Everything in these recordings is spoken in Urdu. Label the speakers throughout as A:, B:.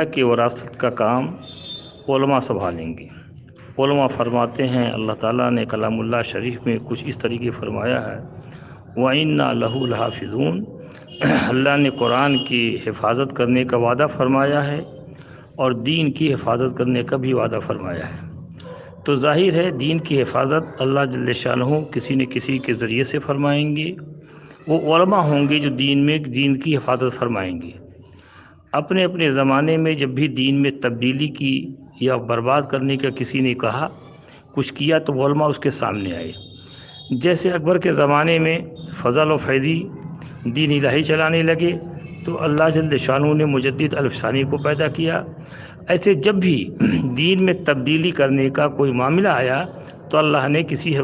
A: کہ وراثت کا کام علماء سنبھالیں گے۔ علماء فرماتے ہیں، اللہ تعالیٰ نے کلام اللہ شریف میں کچھ اس طریقے فرمایا ہے، وَإِنَّا لَهُ لَحَافِظُونَ۔ اللہ نے قرآن کی حفاظت کرنے کا وعدہ فرمایا ہے اور دین کی حفاظت کرنے کا بھی وعدہ فرمایا ہے۔ تو ظاہر ہے دین کی حفاظت اللہ جل شانہ کسی نہ کسی کے ذریعے سے فرمائیں گے۔ وہ علماء ہوں گے جو دین کی حفاظت فرمائیں گے۔ اپنے اپنے زمانے میں جب بھی دین میں تبدیلی کی یا برباد کرنے کا کسی نے کہا، کچھ کیا، تو علماء اس کے سامنے آئے۔ جیسے اکبر کے زمانے میں فضل و فیضی دین الہی چلانے لگے تو اللہ جل شانہ نے مجدد الف ثانی کو پیدا کیا۔ ایسے جب بھی دین میں تبدیلی کرنے کا کوئی معاملہ آیا تو اللہ نے کسی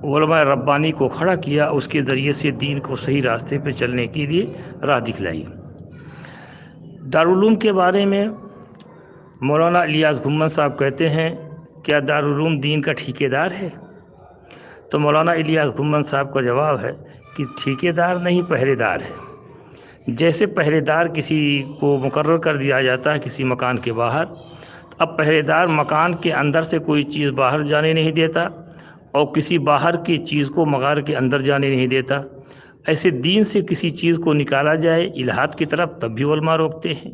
A: علماء ربانی کو کھڑا کیا، اس کے ذریعے سے دین کو صحیح راستے پہ چلنے کے لیے راہ دکھلائی۔ دارالعلوم کے بارے میں مولانا الیاس گھمن صاحب کہتے ہیں، کیا دارالعلوم دین کا ٹھیکیدار ہے؟ تو مولانا الیاس گھمن صاحب کا جواب ہے کہ ٹھیکیدار نہیں، پہرے دار ہے۔ جیسے پہرے دار کسی کو مقرر کر دیا جاتا ہے کسی مکان کے باہر، اب پہرے دار مکان کے اندر سے کوئی چیز باہر جانے نہیں دیتا اور کسی باہر کی چیز کو مغار کے اندر جانے نہیں دیتا۔ ایسے دین سے کسی چیز کو نکالا جائے الہات کی طرف تب بھی علماء روکتے ہیں،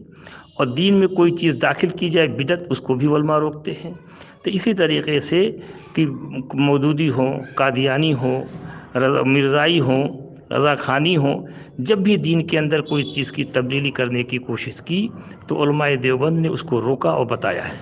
A: اور دین میں کوئی چیز داخل کی جائے بدعت، اس کو بھی علماء روکتے ہیں۔ تو اسی طریقے سے کہ مودودی ہوں، قادیانی ہوں، مرزائی ہوں، رضا خانی ہوں، جب بھی دین کے اندر کوئی چیز کی تبدیلی کرنے کی کوشش کی تو علماء دیوبند نے اس کو روکا اور بتایا ہے۔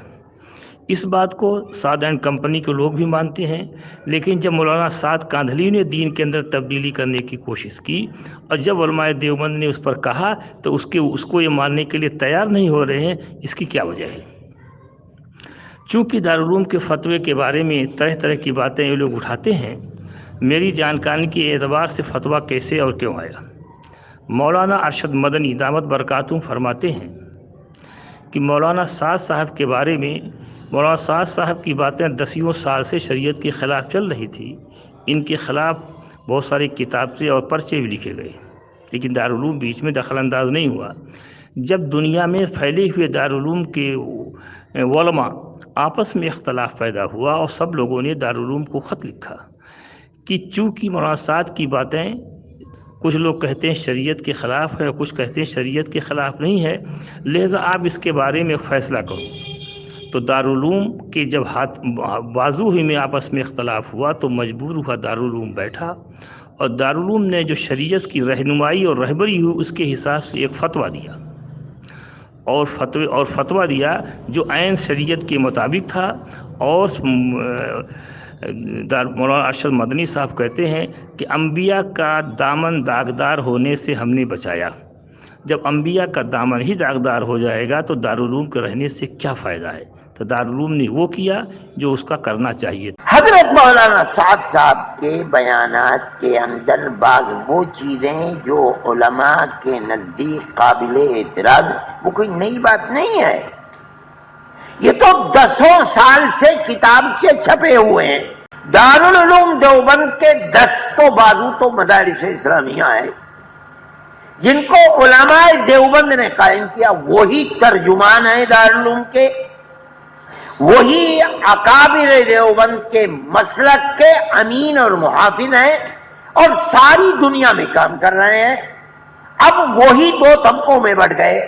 A: اس بات کو سعد اینڈ کمپنی کے لوگ بھی مانتے ہیں، لیکن جب مولانا سعد کاندھلی نے دین کے اندر تبدیلی کرنے کی کوشش کی اور جب علماء دیوبند نے اس پر کہا تو اس کو یہ ماننے کے لیے تیار نہیں ہو رہے ہیں۔ اس کی کیا وجہ ہے؟ چونکہ دارالعلوم کے فتوے کے بارے میں طرح طرح کی باتیں یہ لوگ اٹھاتے ہیں، میری جانکاری کے اعتبار سے فتویٰ کیسے اور کیوں آیا۔ مولانا ارشد مدنی دامت برکاتہم فرماتے ہیں کہ مولانا سعد صاحب کے بارے میں، مولانا سعد صاحب کی باتیں 10 سال سے شریعت کے خلاف چل رہی تھی۔ ان کے خلاف بہت ساری کتابیں اور پرچے بھی لکھے گئے، لیکن دارالعلوم بیچ میں دخل انداز نہیں ہوا۔ جب دنیا میں پھیلے ہوئے دارالعلوم کے علماء آپس میں اختلاف پیدا ہوا اور سب لوگوں نے دارالعلوم کو خط لکھا کہ چونکہ مولانا سعد کی باتیں کچھ لوگ کہتے ہیں شریعت کے خلاف ہے، کچھ کہتے ہیں شریعت کے خلاف نہیں ہے، لہذا آپ اس کے بارے میں فیصلہ کرو۔ تو دارالعلوم کے جب بازو ہی میں آپس میں اختلاف ہوا تو مجبور ہوا دارالعلوم بیٹھا، اور دارالعلوم نے جو شریعت کی رہنمائی اور رہبری ہوئی اس کے حساب سے ایک فتویٰ دیا، اور فتویٰ دیا جو عین شریعت کے مطابق تھا۔ اور مولانا ارشد مدنی صاحب کہتے ہیں کہ انبیاء کا دامن داغدار ہونے سے ہم نے بچایا۔ جب انبیاء کا دامن ہی داغدار ہو جائے گا تو دارالعلوم کے رہنے سے کیا فائدہ ہے؟ تو دارالعلوم نے وہ کیا جو اس کا کرنا چاہیے۔
B: حضرت مولانا سعد صاحب کے بیانات کے اندر بعض وہ چیزیں جو علماء کے نزدیک قابل اعتراض، وہ کوئی نئی بات نہیں ہے، یہ تو 10 سال سے کتاب سے چھپے ہوئے ہیں۔ دارالعلوم دیوبند کے 10 تو بازو تو مدارس اسلامیہ ہیں جن کو علماء دیوبند نے قائم کیا، وہی ترجمان ہیں دارالعلوم کے، وہی اکابر دیوبند کے مسلک کے امین اور محافظ ہیں اور ساری دنیا میں کام کر رہے ہیں۔ اب وہی 2 طبقوں میں بٹ گئے۔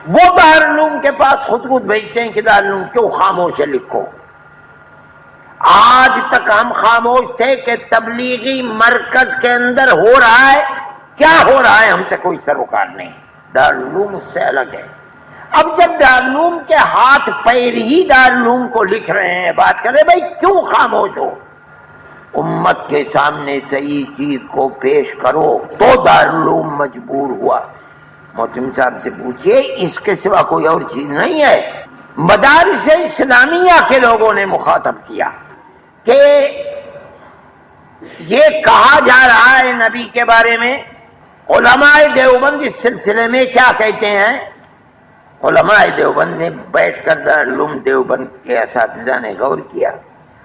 B: وہ دارالعلوم کے پاس خود بھیجتے ہیں کہ دارالعلوم کیوں خاموش ہے، لکھو۔ آج تک ہم خاموش تھے کہ تبلیغی مرکز کے اندر ہو رہا ہے، کیا ہو رہا ہے ہم سے کوئی سروکار نہیں، دارالعلوم اس سے الگ ہے۔ اب جب دارالعلوم کے ہاتھ پیر ہی دارالعلوم کو لکھ رہے ہیں، بات کر رہے بھائی کیوں خاموش ہو؟ امت کے سامنے صحیح چیز کو پیش کرو تو دارالعلوم مجبور ہوا۔ محترم صاحب سے پوچھئے، اس کے سوا کوئی اور چیز نہیں ہے۔ مدارس اسلامیہ کے لوگوں نے مخاطب کیا کہ یہ کہا جا رہا ہے نبی کے بارے میں، علماء دیوبند اس سلسلے میں کیا کہتے ہیں؟ علماء دیوبند نے بیٹھ کر دارالعلوم دیوبند کے اساتذہ نے غور کیا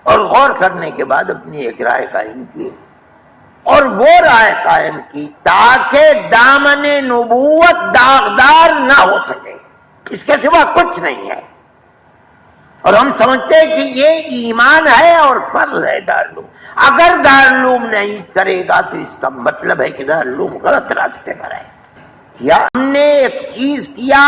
B: اور غور کرنے کے بعد اپنی ایک رائے قائم کی اور وہ رائے قائم کی تاکہ دامن نبوت داغدار نہ ہو سکے، اس کے سوا کچھ نہیں ہے۔ اور ہم سمجھتے ہیں کہ یہ ایمان ہے اور فرض ہے دارالعلوم۔ اگر دارالعلوم نہیں کرے گا تو اس کا مطلب ہے کہ دارالعلوم غلط راستے پر ہے۔ یا ہم نے ایک چیز کیا،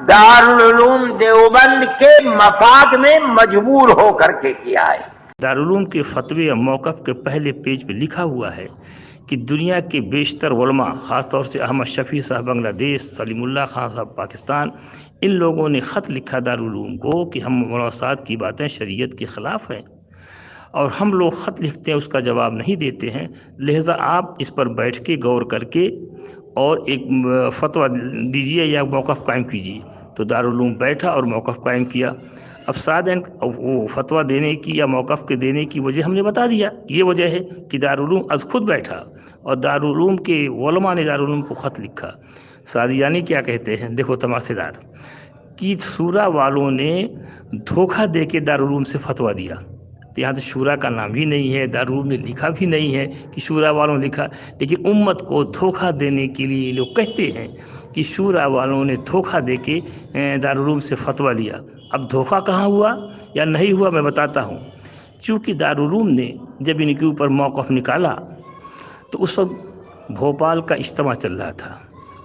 B: دارالعلوم دیوبند کے مفاد میں مجبور ہو کر کے کیا ہے۔
A: دارالعلوم کے فتوے اور موقف کے پہلے پیج پہ لکھا ہوا ہے کہ دنیا کے بیشتر علماء، خاص طور سے احمد شفیع صاحب بنگلہ دیش، سلیم اللہ خان صاحب پاکستان، ان لوگوں نے خط لکھا دارالعلوم کو کہ ہم موضوعات کی باتیں شریعت کے خلاف ہیں اور ہم لوگ خط لکھتے ہیں اس کا جواب نہیں دیتے ہیں، لہٰذا آپ اس پر بیٹھ کے غور کر کے اور ایک فتویٰ دیجیے یا موقف قائم کیجیے۔ تو دارالعلوم بیٹھا اور موقف قائم کیا۔ اب سعدین وہ فتویٰ دینے کی یا موقف کے دینے کی وجہ ہم نے بتا دیا، یہ وجہ ہے کہ دارالعلوم از خود بیٹھا اور دارالعلوم کے علماء نے دارالعلوم کو خط لکھا۔ سعدیانی کیا کہتے ہیں، دیکھو تماشے دار، کہ شورا والوں نے دھوکہ دے کے دارالعلوم سے فتویٰ دیا۔ تو یہاں تو شورا کا نام بھی نہیں ہے، دارالعلوم نے لکھا بھی نہیں ہے کہ شورا والوں نے لکھا، لیکن امت کو دھوکہ دینے کے لیے لوگ کہتے ہیں کہ شورا والوں نے دھوکہ دے کے دارالعلوم سے فتویٰ لیا۔ اب دھوکہ کہاں ہوا یا نہیں ہوا میں بتاتا ہوں۔ چونکہ دارالعلوم نے جب ان کے اوپر موقف نکالا تو اس وقت بھوپال کا اجتماع چل رہا تھا۔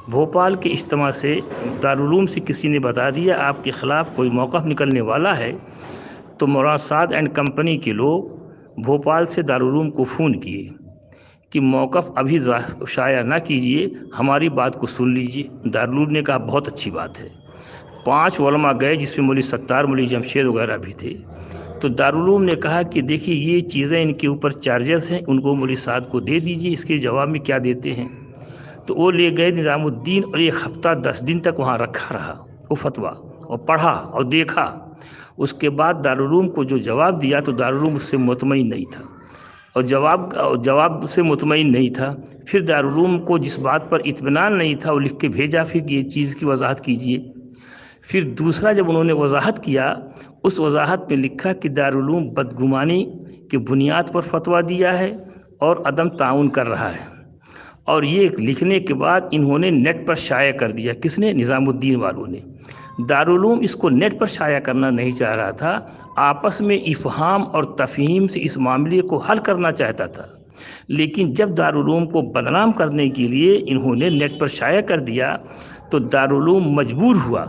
A: بھوپال کے اجتماع سے دارالعلوم سے کسی نے بتا دیا آپ کے خلاف کوئی موقف نکلنے والا ہے، تو مولانا سعد اینڈ کمپنی کے لوگ بھوپال سے دارالعلوم کو فون کیے کہ موقف ابھی شائع نہ کیجیے، ہماری بات کو سن لیجیے۔ دارالعلوم نے کہا بہت اچھی بات ہے۔ 5 علماء گئے جس میں مولوی ستار، مولوی جمشید وغیرہ بھی تھے۔ تو دارالعلوم نے کہا کہ دیکھیے یہ چیزیں ان کے اوپر چارجز ہیں، ان کو مولوی سعد کو دے دیجیے، اس کے جواب میں کیا دیتے ہیں۔ تو وہ لے گئے نظام الدین اور 1 ہفتہ 10 دن تک وہاں رکھا رہا وہ فتویٰ، اور پڑھا اور دیکھا۔ اس کے بعد دارالعلوم کو جو جواب دیا تو دارالعلوم اس سے مطمئن نہیں تھا، اور جواب سے مطمئن نہیں تھا۔ پھر دارالعلوم کو جس بات پر اطمینان نہیں تھا وہ لکھ کے بھیجا پھر کہ یہ چیز کی وضاحت کیجیے۔ پھر دوسرا جب انہوں نے وضاحت کیا، اس وضاحت میں لکھا کہ دارالعلوم بدگمانی کی بنیاد پر فتویٰ دیا ہے اور عدم تعاون کر رہا ہے۔ اور یہ لکھنے کے بعد انہوں نے نیٹ پر شائع کر دیا۔ کس نے؟ نظام الدین والوں نے۔ دارالعلوم اس کو نیٹ پر شائع کرنا نہیں چاہ رہا تھا، آپس میں افہام اور تفہیم سے اس معاملے کو حل کرنا چاہتا تھا، لیکن جب دارالعلوم کو بدنام کرنے کے لیے انہوں نے نیٹ پر شائع کر دیا تو دارالعلوم مجبور ہوا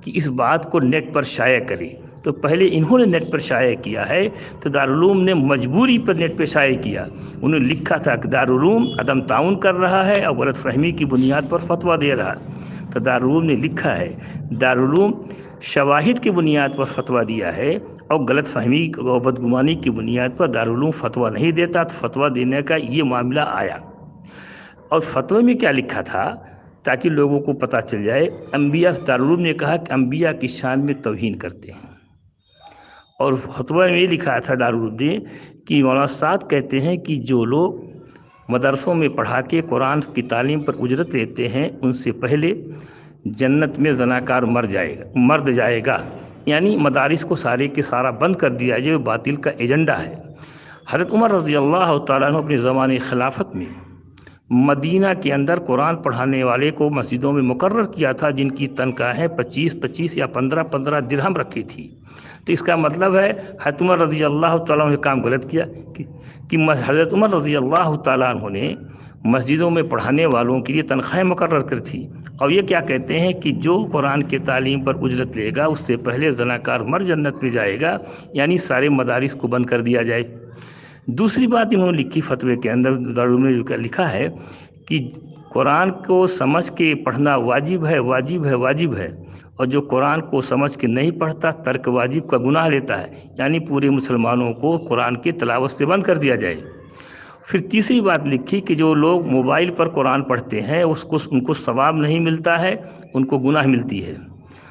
A: کہ اس بات کو نیٹ پر شائع کرے۔ تو پہلے انہوں نے نیٹ پر شائع کیا ہے تو دارالعلوم نے مجبوری پر نیٹ پہ شائع کیا۔ انہوں نے لکھا تھا کہ دارالعلوم عدم تعاون کر رہا ہے اور غلط فہمی کی بنیاد پر فتویٰ دے رہا ہے۔ تو دارالعلوم نے لکھا ہے دارالعلوم شواہد کی بنیاد پر فتویٰ دیا ہے اور غلط فہمی اور بدگمانی کی بنیاد پر دارالعلوم فتویٰ نہیں دیتا۔ تو فتویٰ دینے کا یہ معاملہ آیا، اور فتوے میں کیا لکھا تھا تاکہ لوگوں کو پتہ چل جائے۔ انبیاء، دارالعلوم نے کہا کہ انبیاء کی شان میں توہین کرتے ہیں، اور فتویٰ میں یہ لکھا تھا دارالعلوم نے کہ مولانا سعد کہتے ہیں کہ جو لوگ مدرسوں میں پڑھا کے قرآن کی تعلیم پر اجرت لیتے ہیں ان سے پہلے جنت میں زناکار مرد جائے گا، یعنی مدارس کو سارے کے سارا بند کر دیا جائے، باطل کا ایجنڈا ہے۔ حضرت عمر رضی اللہ تعالیٰ عنہ اپنے زمانے خلافت میں مدینہ کے اندر قرآن پڑھانے والے کو مسجدوں میں مقرر کیا تھا جن کی تنخواہیں 25 یا 15 درہم رکھی تھی۔ تو اس کا مطلب ہے حضرت عمر رضی اللہ تعالیٰ عنہ نے کام غلط کیا کہ حضرت عمر رضی اللہ تعالیٰ عنہ نے مسجدوں میں پڑھانے والوں کے لیے تنخواہیں مقرر کر تھی، اور یہ کیا کہتے ہیں کہ جو قرآن کی تعلیم پر اجرت لے گا اس سے پہلے زناکار مرد جنت میں جائے گا، یعنی سارے مدارس کو بند کر دیا جائے۔ دوسری بات انہوں نے لکھی فتوے کے اندر، دارالعلوم نے لکھا ہے کہ قرآن کو سمجھ کے پڑھنا واجب ہے، اور جو قرآن کو سمجھ کے نہیں پڑھتا ترک واجب کا گناہ لیتا ہے، یعنی پورے مسلمانوں کو قرآن کی تلاوت سے بند کر دیا جائے۔ پھر تیسری بات لکھی کہ جو لوگ موبائل پر قرآن پڑھتے ہیں ان کو ثواب نہیں ملتا ہے، ان کو گناہ ملتی ہے۔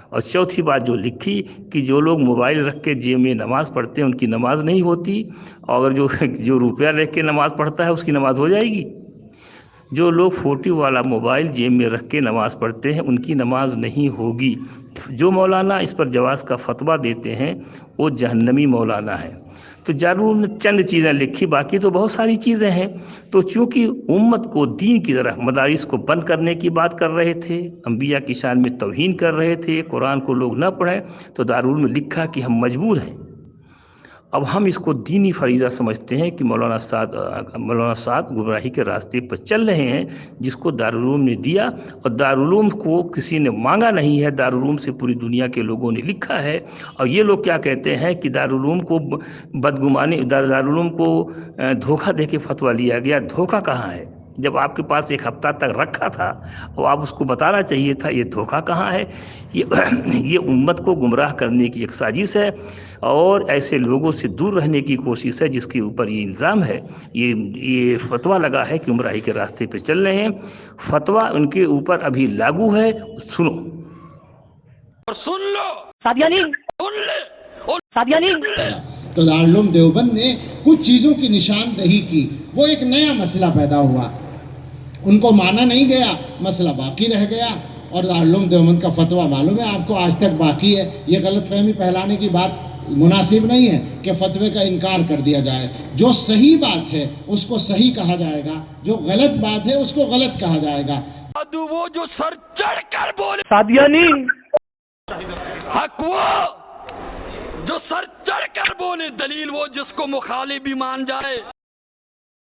A: اور چوتھی بات جو لکھی کہ جو لوگ موبائل رکھ کے جیب میں نماز پڑھتے ہیں ان کی نماز نہیں ہوتی، اور جو روپیہ رکھ کے نماز پڑھتا ہے اس کی نماز ہو جائے گی۔ جو لوگ 40 والا موبائل جیب میں رکھ کے نماز پڑھتے ہیں ان کی نماز نہیں ہوگی۔ جو مولانا اس پر جواز کا فتویٰ دیتے ہیں وہ جہنمی مولانا ہے۔ تو جارور نے چند چیزیں لکھی، باقی تو بہت ساری چیزیں ہیں۔ تو چونکہ امت کو دین کی طرف مدارس کو بند کرنے کی بات کر رہے تھے، انبیاء کی شان میں توہین کر رہے تھے، قرآن کو لوگ نہ پڑھیں، تو دارالعلوم نے لکھا کہ ہم مجبور ہیں، اب ہم اس کو دینی فریضہ سمجھتے ہیں کہ مولانا سعد گمراہی کے راستے پر چل رہے ہیں، جس کو دارالعلوم نے دیا، اور دارالعلوم کو کسی نے مانگا نہیں ہے، دارالعلوم سے پوری دنیا کے لوگوں نے لکھا ہے۔ اور یہ لوگ کیا کہتے ہیں کہ دارالعلوم کو بدگمانی، دارالعلوم کو دھوکہ دے کے فتویٰ لیا گیا۔ دھوکہ کہاں ہے؟ جب آپ کے پاس ایک ہفتہ تک رکھا تھا اور آپ اس کو بتانا چاہیے تھا، یہ دھوکہ کہاں ہے؟ یہ امت کو گمراہ کرنے کی ایک سازش ہے، اور ایسے لوگوں سے دور رہنے کی کوشش ہے جس کے اوپر یہ الزام ہے، یہ فتویٰ لگا ہے کہ گمراہی کے راستے پہ چل رہے ہیں۔ فتویٰ ان کے اوپر ابھی لاگو ہے، سنو
C: اور سن لو
D: قادیانی قادیانی
E: تو دارالعلوم دیوبند نے کچھ چیزوں کی نشاندہی کی، وہ ایک نیا مسئلہ پیدا ہوا، ان کو مانا نہیں گیا، مسئلہ باقی رہ گیا، اور دارالعلوم دیوبند کا فتویٰ معلوم ہے آپ کو آج تک باقی ہے۔ یہ غلط فہمی پھیلانے کی بات مناسب نہیں ہے کہ فتوے کا انکار کر دیا جائے۔ جو صحیح بات ہے اس کو صحیح کہا جائے گا، جو غلط بات ہے اس کو غلط کہا جائے گا۔
C: وہ جو سر چڑھ کر بولے
D: قادیانی
C: حق، وہ جو سر چڑھ کر بولے دلیل، وہ جس کو مخالف بھی مان جائے۔